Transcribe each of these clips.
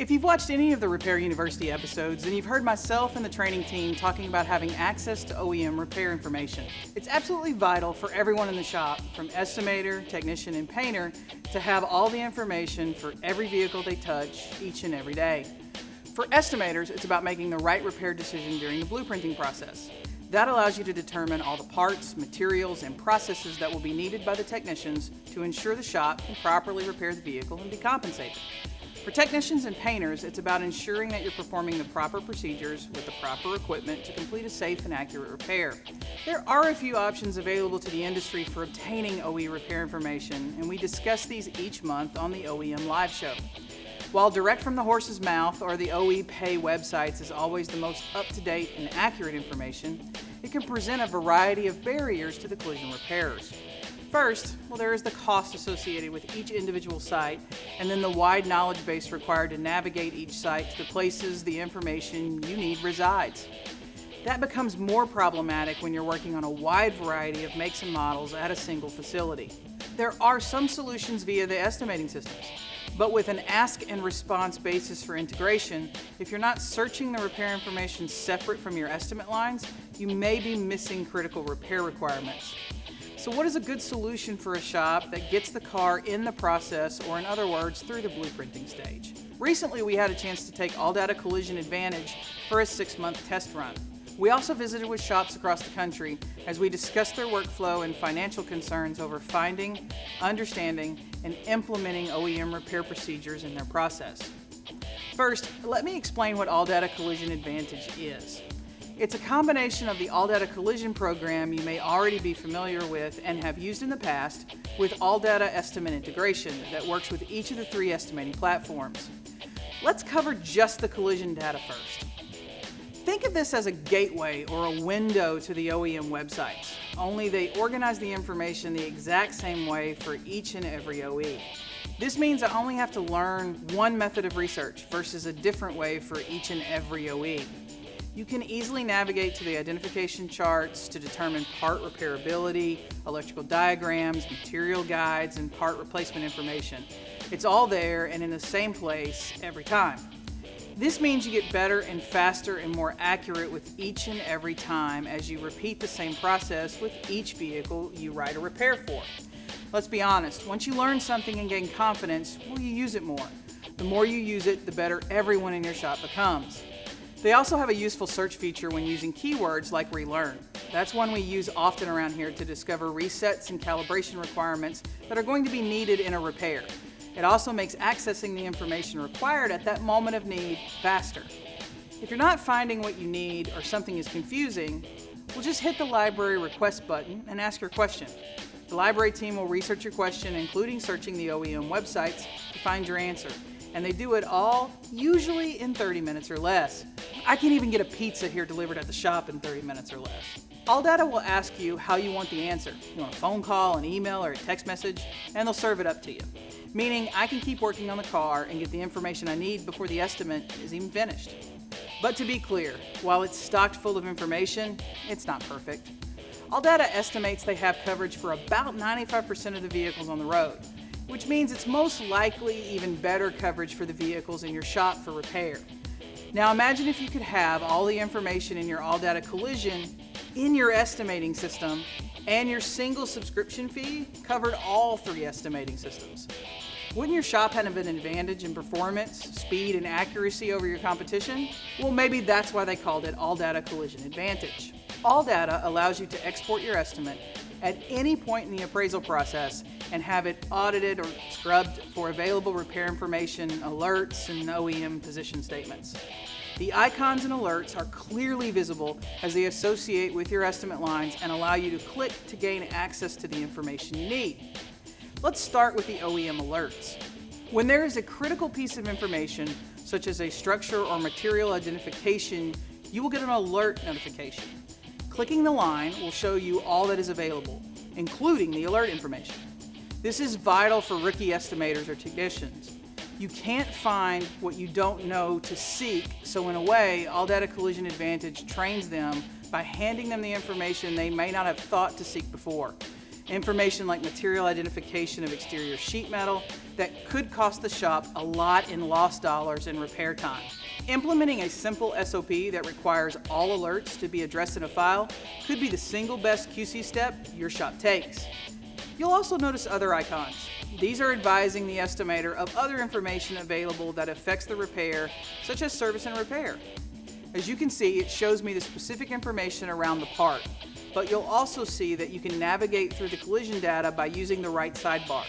If you've watched any of the Repair University episodes, then you've heard myself and the training team talking about having access to OEM repair information. It's absolutely vital for everyone in the shop, from estimator, technician, and painter, to have all the information for every vehicle they touch each and every day. For estimators, it's about making the right repair decision during the blueprinting process. That allows you to determine all the parts, materials, and processes that will be needed by the technicians to ensure the shop can properly repair the vehicle and be compensated. For technicians and painters, it's about ensuring that you're performing the proper procedures with the proper equipment to complete a safe and accurate repair. There are a few options available to the industry for obtaining OE repair information, and we discuss these each month on the OEM Live Show. While direct from the horse's mouth or the OE Pay websites is always the most up-to-date and accurate information, it can present a variety of barriers to the collision repairers. First, there is the cost associated with each individual site, and then the wide knowledge base required to navigate each site to the places the information you need resides. That becomes more problematic when you're working on a wide variety of makes and models at a single facility. There are some solutions via the estimating systems, but with an ask and response basis for integration, if you're not searching the repair information separate from your estimate lines, you may be missing critical repair requirements. So what is a good solution for a shop that gets the car in the process, or in other words, through the blueprinting stage? Recently, we had a chance to take AllDATA Collision Advantage for a 6-month test run. We also visited with shops across the country as we discussed their workflow and financial concerns over finding, understanding, and implementing OEM repair procedures in their process. First, let me explain what AllDATA Collision Advantage is. It's a combination of the AllDATA Collision program you may already be familiar with and have used in the past, with AllDATA Estimate Integration that works with each of the 3 estimating platforms. Let's cover just the collision data first. Think of this as a gateway or a window to the OEM websites, only they organize the information the exact same way for each and every OE. This means I only have to learn one method of research versus a different way for each and every OE. You can easily navigate to the identification charts to determine part repairability, electrical diagrams, material guides, and part replacement information. It's all there and in the same place every time. This means you get better and faster and more accurate with each and every time as you repeat the same process with each vehicle you write a repair for. Let's be honest, once you learn something and gain confidence, you use it more. The more you use it, the better everyone in your shop becomes. They also have a useful search feature when using keywords like relearn. That's one we use often around here to discover resets and calibration requirements that are going to be needed in a repair. It also makes accessing the information required at that moment of need faster. If you're not finding what you need or something is confusing, just hit the library request button and ask your question. The library team will research your question, including searching the OEM websites to find your answer. And they do it all, usually in 30 minutes or less. I can even get a pizza here delivered at the shop in 30 minutes or less. AllDATA will ask you how you want the answer. You want a phone call, an email, or a text message, and they'll serve it up to you. Meaning I can keep working on the car and get the information I need before the estimate is even finished. But to be clear, while it's stocked full of information, it's not perfect. AllDATA estimates they have coverage for about 95% of the vehicles on the road, which means it's most likely even better coverage for the vehicles in your shop for repair. Now imagine if you could have all the information in your AllDATA Collision in your estimating system and your single subscription fee covered all 3 estimating systems. Wouldn't your shop have an advantage in performance, speed, and accuracy over your competition? Well, maybe that's why they called it AllDATA Collision Advantage. AllDATA allows you to export your estimate at any point in the appraisal process and have it audited or scrubbed for available repair information, alerts, and OEM position statements. The icons and alerts are clearly visible as they associate with your estimate lines and allow you to click to gain access to the information you need. Let's start with the OEM alerts. When there is a critical piece of information, such as a structure or material identification, you will get an alert notification. Clicking the line will show you all that is available, including the alert information. This is vital for rookie estimators or technicians. You can't find what you don't know to seek, so in a way, AllDATA Collision Advantage trains them by handing them the information they may not have thought to seek before. Information like material identification of exterior sheet metal, that could cost the shop a lot in lost dollars and repair time. Implementing a simple SOP that requires all alerts to be addressed in a file could be the single best QC step your shop takes. You'll also notice other icons. These are advising the estimator of other information available that affects the repair, such as service and repair. As you can see, it shows me the specific information around the part, but you'll also see that you can navigate through the collision data by using the right sidebar.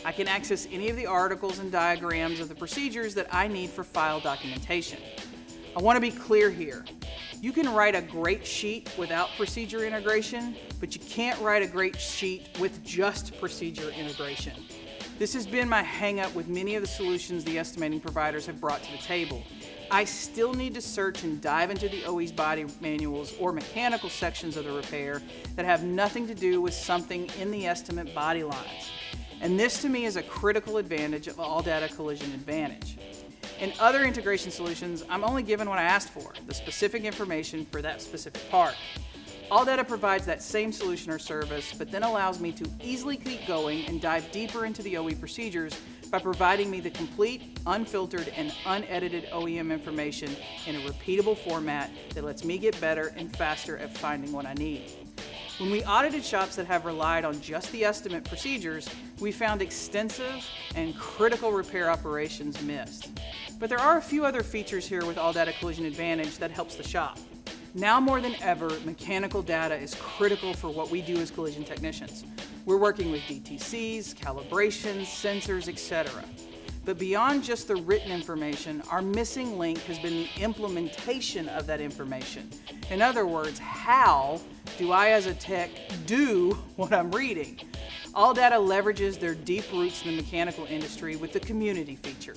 I can access any of the articles and diagrams of the procedures that I need for file documentation. I want to be clear here. You can write a great sheet without procedure integration, but you can't write a great sheet with just procedure integration. This has been my hang-up with many of the solutions the estimating providers have brought to the table. I still need to search and dive into the OE's body manuals or mechanical sections of the repair that have nothing to do with something in the estimate body lines. And this to me is a critical advantage of AllDATA Collision Advantage. In other integration solutions, I'm only given what I asked for, the specific information for that specific part. AllDATA provides that same solution or service, but then allows me to easily keep going and dive deeper into the OE procedures by providing me the complete, unfiltered, and unedited OEM information in a repeatable format that lets me get better and faster at finding what I need. When we audited shops that have relied on just the estimate procedures, we found extensive and critical repair operations missed. But there are a few other features here with AllDATA Collision Advantage that helps the shop. Now more than ever, mechanical data is critical for what we do as collision technicians. We're working with DTCs, calibrations, sensors, etc. But beyond just the written information, our missing link has been the implementation of that information. In other words, how do I as a tech do what I'm reading? AllDATA leverages their deep roots in the mechanical industry with the community feature.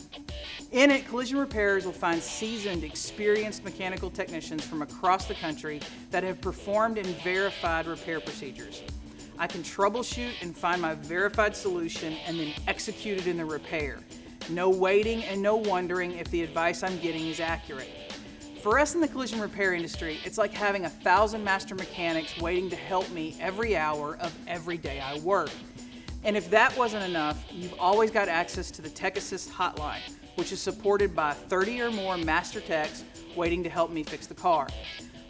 In it, collision repairers will find seasoned, experienced mechanical technicians from across the country that have performed and verified repair procedures. I can troubleshoot and find my verified solution and then execute it in the repair. No waiting and no wondering if the advice I'm getting is accurate. For us in the collision repair industry, it's like having 1,000 master mechanics waiting to help me every hour of every day I work. And if that wasn't enough, you've always got access to the Tech Assist hotline, which is supported by 30 or more master techs waiting to help me fix the car.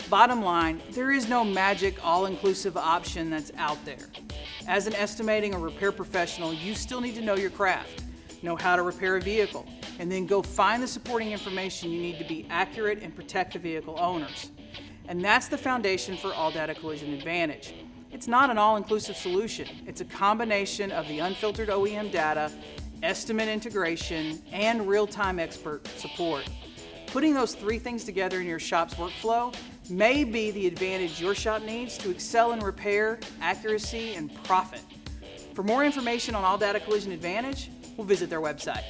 Bottom line, there is no magic all-inclusive option that's out there. As an estimating or repair professional, you still need to know your craft, know how to repair a vehicle, and then go find the supporting information you need to be accurate and protect the vehicle owners. And that's the foundation for AllDATA Collision Advantage. It's not an all-inclusive solution. It's a combination of the unfiltered OEM data, estimate integration, and real-time expert support. Putting those three things together in your shop's workflow may be the advantage your shop needs to excel in repair, accuracy, and profit. For more information on AllDATA Collision Advantage, we'll visit their website.